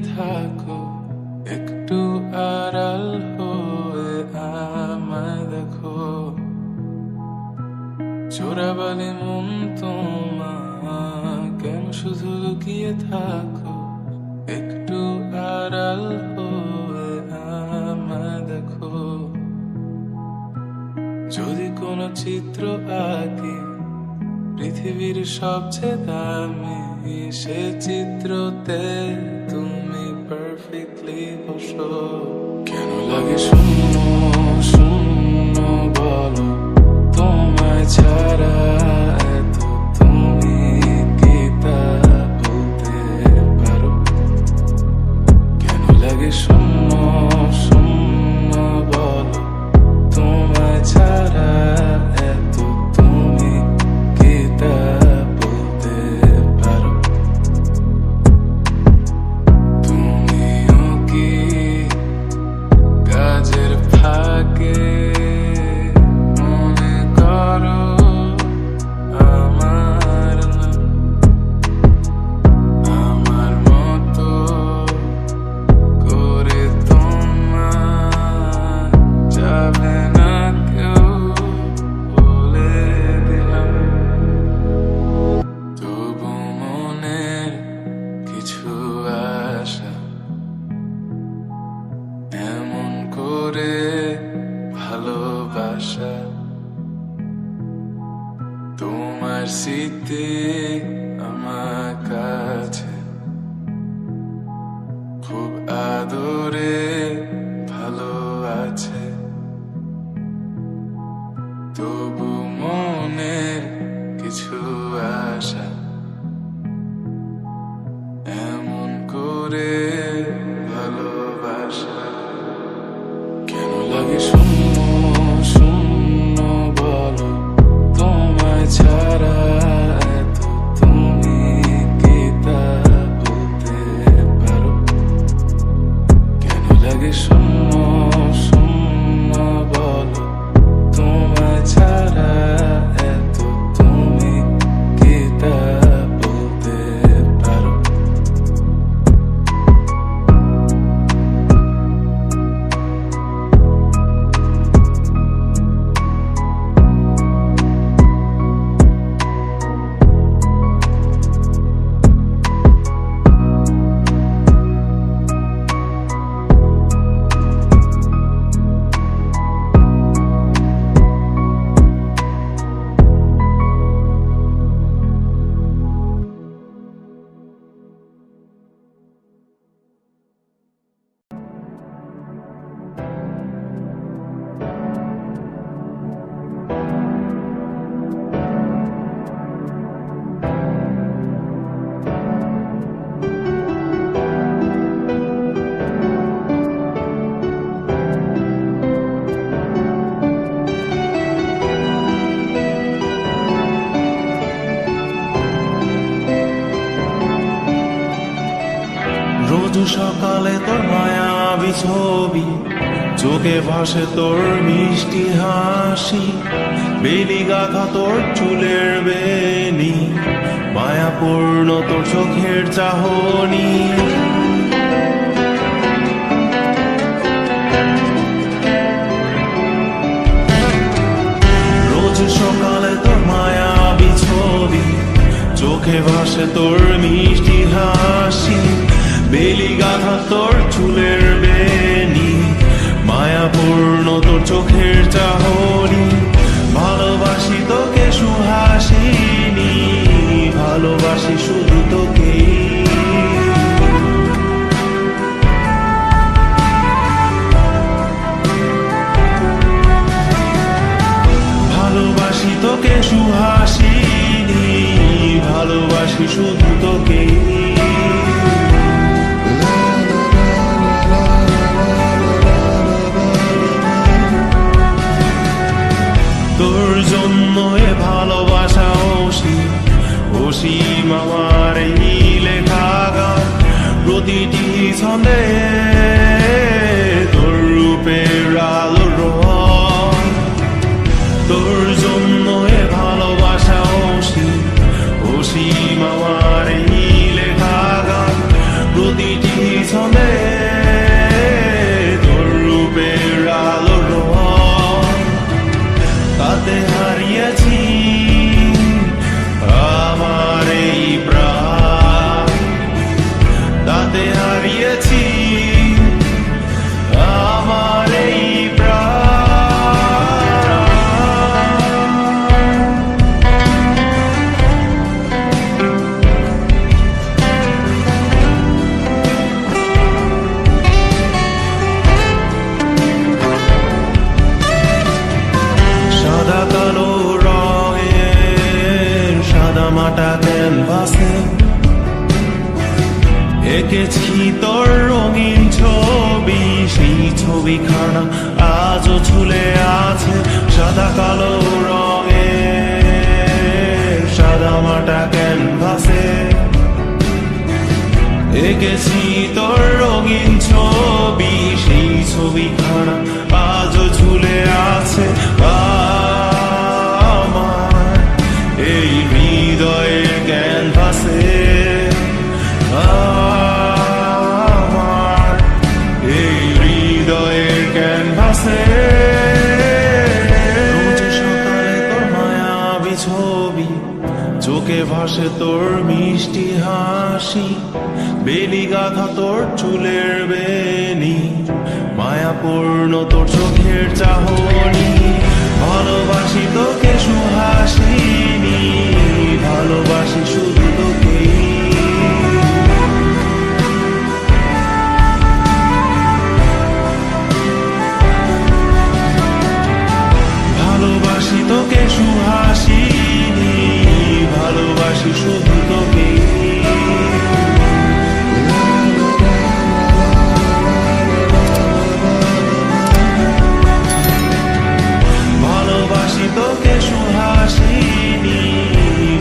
থাকো, একটু আড়াল হয়ে আমায় দেখো। চোরাবালি মন তোমার, কেন শুধু লুকিয়ে থাকো, একটু আড়াল হয়ে আমায় দেখো। যদি কোনো চিত্র আঁকি পৃথিবীর সবচেয়ে দামি, সে চিত্রতে তুমি পারফেক্টলি বসো। কেন লাগে শূন্য শূন্য বলো, তোমায় ছাড়া এত তুমি কি তা বলতে পারো? কেন লাগে শূন্য শূন্য বলো, তোমায় ছাড়া এত তুমি কি তা বলতে পারো? তুমিও কি কাজের ফাঁকে মনে করো আমার নাম? আমার মতো করে তোমার যাবে না কেউ, বলে দিলাম। তবু মনের কিছু আশা এমন করে ভালোবাসা, তোমার স্মৃতি আমার কাছে খুব আদরে ভালো আছে। তবু মনের কিছু আশা এমন করে ভালোবাসা। কেন লাগে শূন্য শূন্য বলো, তোমায় ছাড়া এত তুমি কি তা বলতে পারো? কেন লাগে শূন্য শূন্য বলো, তোমায় ছাড়া এত তুমি কি তা বলতে পারো? রোজ সকালে তোর মায়াবী ছবি, চোখে ভাসে তোর মিষ্টি হাসি, বেলি গাথা তোর চুলের বেনি, মায়াপূর্ণ তোর চোখের চাহনি। রোজ সকালে তোর মায়াবী ছবি, চোখে ভাসে তোর মিষ্টি হাসি, বেলি গাথা তোর চুলের বেনি, মায়াপূর্ণ তোর চোখের চাহনি। ভালোবাসি তোকে সুহাসিনী, ভালোবাসি শুধু তোকে। ভালোবাসি তোকে সুহাসিনী, ভালোবাসি শুধু তোকে। তোর জন্য এ ভালোবাসা অসীম, অসীম আমার এই লেখা গান। প্রতিটি ছন্দে তোর রূপের আলো রং। তোর জন্য এ ভালোবাসা অসীম, অসীম আমার এই লেখা গান। প্রতিটি ছন্দে তোর রূপের আলো রং, তাতে হারিয়েছি আমার এই প্রাণ, তাতে হারিয়েছি আমার এই প্রাণ। সাদা কালো রঙের সাদা মাটা ক্যানভাসে এঁকেছি তোর রঙিন ছবি, সেই ছবিখানা আজও ঝুলে আছে। সাদা কালো রঙের সাদা মাটা ক্যানভাসে এঁকেছি তোর রঙিন ছবি, সেই ছবিখানা আজও ঝুলে আছে আমার এই হৃদয়ের ক্যানভাসে, আমার এই হৃদয়ের ক্যানভাসে। রোজ সকালে তোর মায়াবী ছবি, চোখে ভাসে তোর মিষ্টি হাসি, বেলি গাঁথা তোর চুলের বেনি, মায়াপূর্ণ তোর চোখের চাহনি। ভালোবাসি তোকে সুহাসিনী, ভালোবাসি শুধু তোকে। ভালোবাসি তোকে সুহাসিনী, ভালোবাসি শুধু তোকে। ভালোবাসি তোকে সুহাসিনী,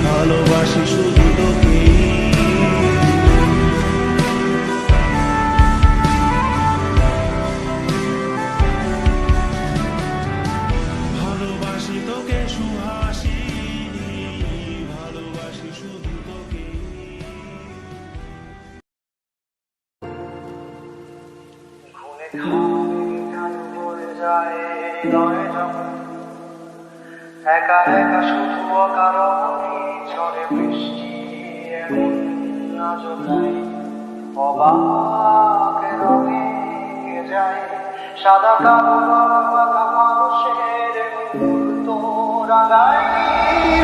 ভালোবাসি শুধু তোকে। ভালোবাসি তোকে সুহাসিনী, ভালোবাসি শুধু তোকে। একা একা শুধু অকারণে ঝড়ে বৃষ্টি এমন আজও তাই অবাক রঙে যায় সাদা কালো বাঁকা মানুষের মুহূর্ত রাগায়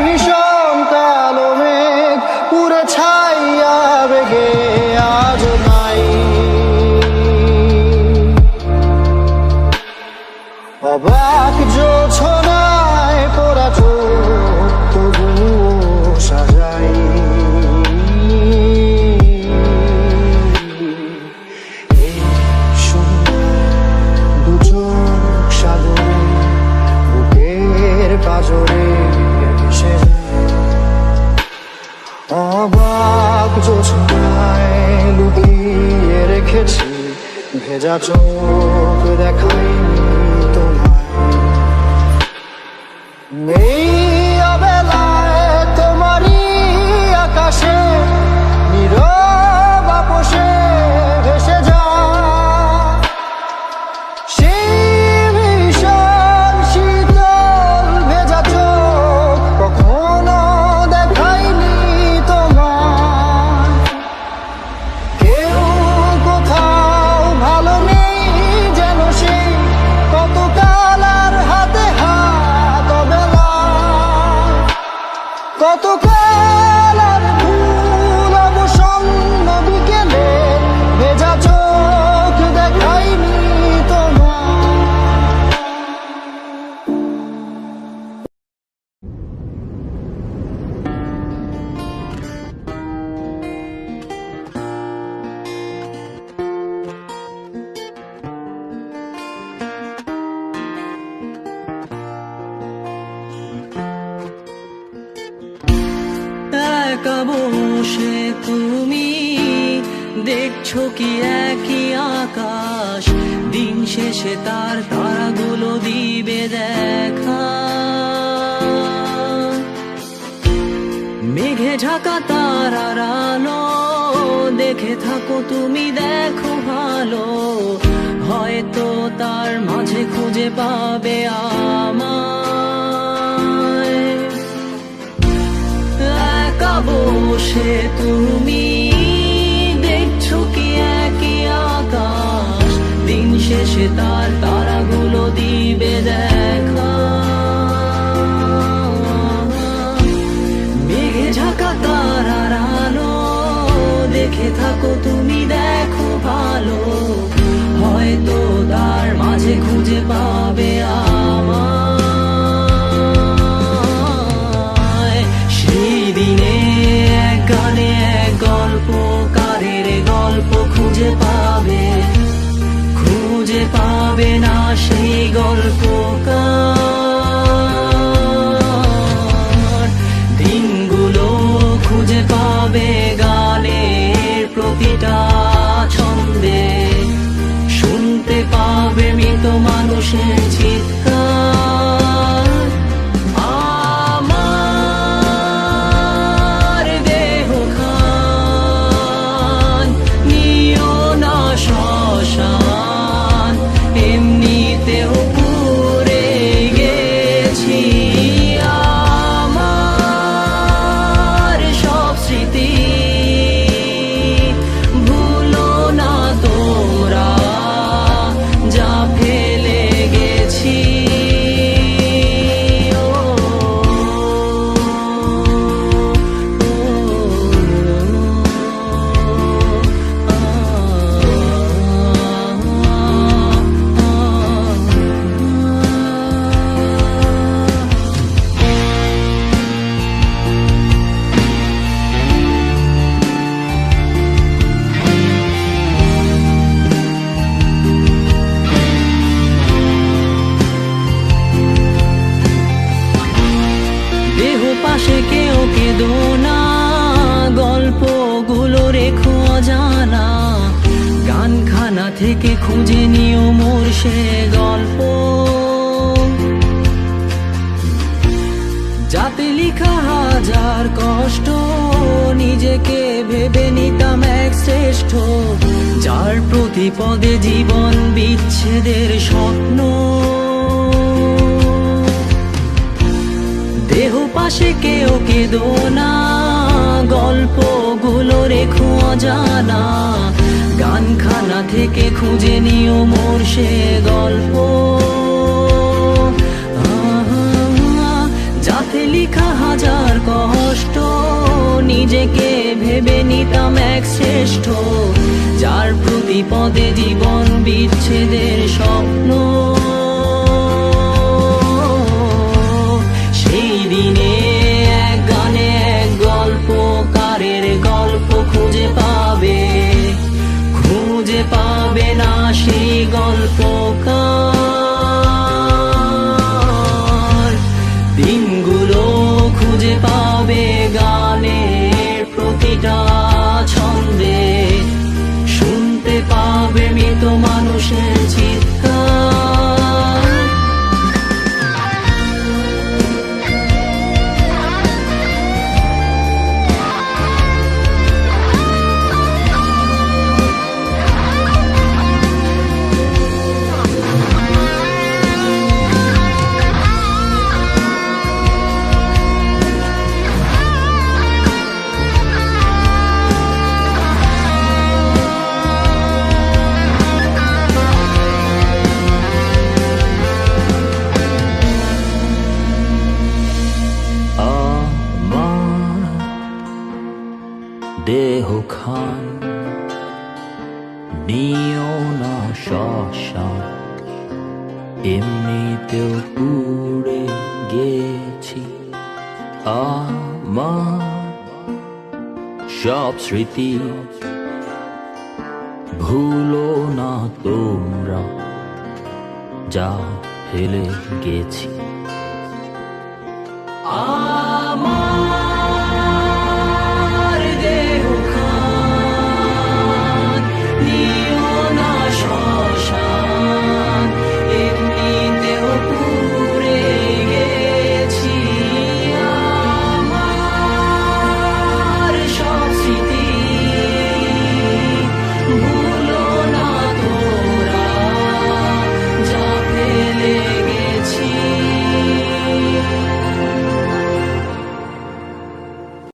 ভীষণ কালো মেঘ পুরে ছাইয়া বেগে আজ নাই অবাক জোছনায় পোড়া চোখ তবুও সাজাই এই সুন্দর দু চোখ সাগরে বুকের পাঁজরে ভেসে যায়। অবাক জোছনায় লুকিয়ে রেখেছি ভেজা চোখ দেখাইনি এই অবেলায় তোমারই আকাশে নীরব আপোষে ভেসে যায় সেই ভীষণ শীতল ভেজা চোখ কখনো দেখাইনি তোমার। কেউ কোথাও ভালো নেই যেন সেই কতকাল আর হাতে হাত অবেলা কতকাল আর ভুল অবসন্ন বিকেলে ভেজা চোখ দেখাইনি তোমার। একা বসে তুমি দেখছো কি একই আকাশ, দিন শেষে তার তারাগুলো দিবে দেখা। মেঘে ঢাকা তারার আলো দেখে থাকো তুমি দেখো ভালো, হয়তো তার মাঝে খুঁজে পাবে আমায়। একা বসে তুমি দেখছো কি একই আকাশ, দিন শেষে তার তারাগুলো দিবে দেখা। মেঘে ঢাকা তারার আলো দেখে থাকো তুমি দেখো ভালো, হয়তো তার মাঝে খুঁজে পাবে আমায়। সেই দিনে এক গানে এক গল্পকারের গল্প খুঁজে পাবে, খুঁজে পাবে না সেই গল্পকার। দিনগুলো খুঁজে পাবে গানের প্রতিটা ছন্দে, শুনতে পাবে মৃত মানুষের চিৎকার। আমার দেহ খান নিও না শ্মশান, এমনিতেও পুড়ে গেছি। আমার সব স্মৃতি ভুলো না তোমরা, যা ফেলে গেছি। দেহ পাশে কেউ কেঁদো না, গল্পগুলো রেখো অজানা, গানখানা থেকে খুঁজে নিও মোর সে গল্প, যাতে লিখা হাজার কষ্ট নিজেকে ভেবে নিতাম এক শ্রেষ্ঠ, যার প্রতি পদে জীবন বিচ্ছেদের স্বপ্ন। দেহ পাশে কেউ কেঁদো না, গল্পগুলো রেখো অজানা, গানখানা থেকে খুঁজে নিও মোর সে গল্প, যাতে লিখা হাজার কষ্ট নিজেকে ভেবে নিতাম এক শ্রেষ্ঠ, যার প্রতি পদে জীবন বিচ্ছেদের স্বপ্ন। সেই দিনে এক গানে এক গল্পকারের গল্প খুঁজে পাবে, খুঁজে পাবে না সেই গল্পকার। দিনগুলো খুঁজে পাবে গানের প্রতিটা ছন্দে, শুনতে পাবে মৃত মানুষের চিৎকার। দেহ খান নিও না শ্মশান, এমনিতেও পুড়ে গেছি। আমার সব স্মৃতি ভুলো না তোমরা, যা ফেলে গেছি।